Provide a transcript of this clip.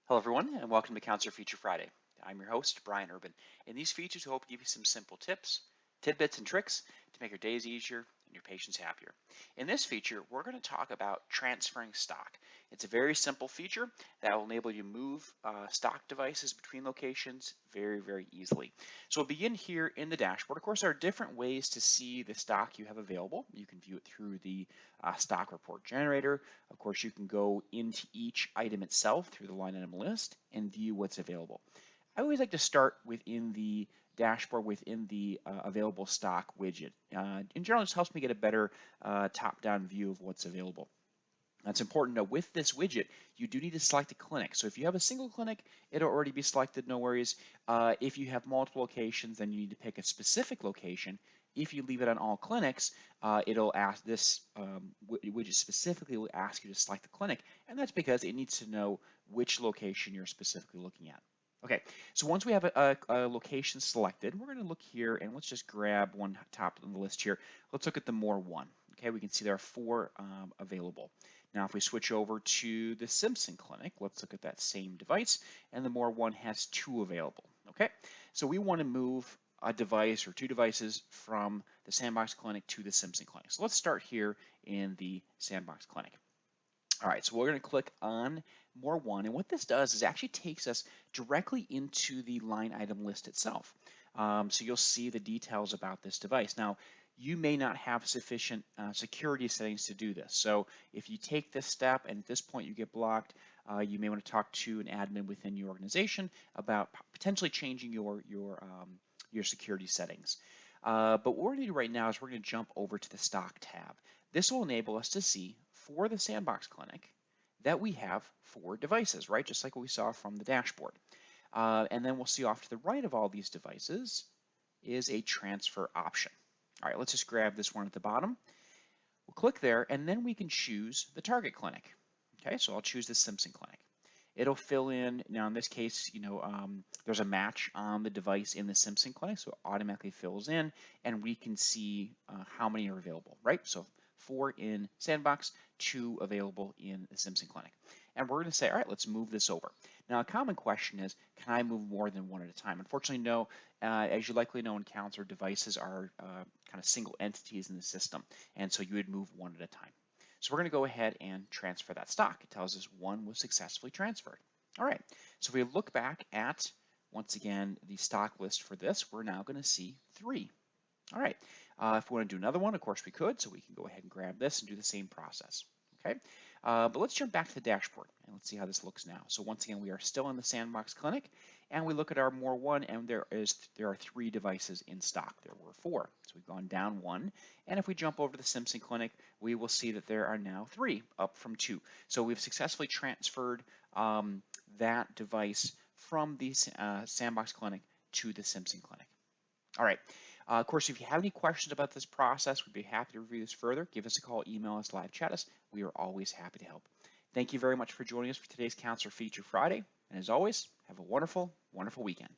Hello everyone and welcome to Counselor Feature Friday. I'm your host, Brian Urban. In these features, we hope to give you some simple tips, tidbits, and tricks to make your days easier and your patients happier. In this feature, we're going to talk about transferring stock. It's a very simple feature that will enable you to move stock devices between locations very easily. So we'll begin here in the dashboard. Of course, there are different ways to see the stock you have available. You can view it through the stock report generator. Of course, you can go into each item itself through the line item list and view what's available. I always like to start within the dashboard within the available stock widget. In general, it just helps me get a better top-down view of what's available. That's important to know with this widget, you do need to select a clinic. So if you have a single clinic, it'll already be selected, no worries. If you have multiple locations, then you need to pick a specific location. If you leave it on all clinics, it'll ask this widget specifically will ask you to select the clinic, and that's because it needs to know which location you're specifically looking at. Okay, so once we have a location selected, we're going to look here and let's just grab one top on the list here. Let's look at the more one. Okay, we can see there are four available. Now, if we switch over to the Simpson Clinic, let's look at that same device, and the more one has two available. Okay, so we want to move a device or two devices from the Sandbox Clinic to the Simpson Clinic. So let's start here in the Sandbox Clinic. All right, so we're going to click on more one, and what this does is actually takes us directly into the line item list itself. So you'll see the details about this device. Now, you may not have sufficient security settings to do this. So if you take this step and at this point you get blocked, you may want to talk to an admin within your organization about potentially changing your security settings. But what we're going to do right now is we're going to jump over to the stock tab. This will enable us to see for the Sandbox Clinic that we have four devices, right? Just like what we saw from the dashboard. And then we'll see off to the right of all these devices is a transfer option. All right, let's just grab this one at the bottom. We'll click there, and then we can choose the target clinic. Okay, so I'll choose the Simpson Clinic. It'll fill in, now in this case, there's a match on the device in the Simpson Clinic, so it automatically fills in, and we can see how many are available, right? So 4 in Sandbox, 2 available in the Simpson Clinic. And we're going to say, all right, let's move this over. Now, a common question is, can I move more than one at a time? Unfortunately, no. As you likely know in Counselor, devices are kind of single entities in the system, and so you would move one at a time. So we're going to go ahead and transfer that stock. It tells us one was successfully transferred. All right, so if we look back at, once again, the stock list for this, we're now going to see 3. All right, if we want to do another one, of course we could, so we can go ahead and grab this and do the same process. Okay, but let's jump back to the dashboard and let's see how this looks now. So once again, we are still in the Sandbox Clinic, and we look at our more one, and there are 3 devices in stock. There were 4, so we've gone down 1. And if we jump over to the Simpson Clinic, we will see that there are now 3, up from 2. So we've successfully transferred that device from the Sandbox Clinic to the Simpson Clinic. All right. Of course, if you have any questions about this process, we'd be happy to review this further. Give us a call, email us, live chat us. We are always happy to help. Thank you very much for joining us for today's Counselor Feature Friday. And as always, have a wonderful weekend.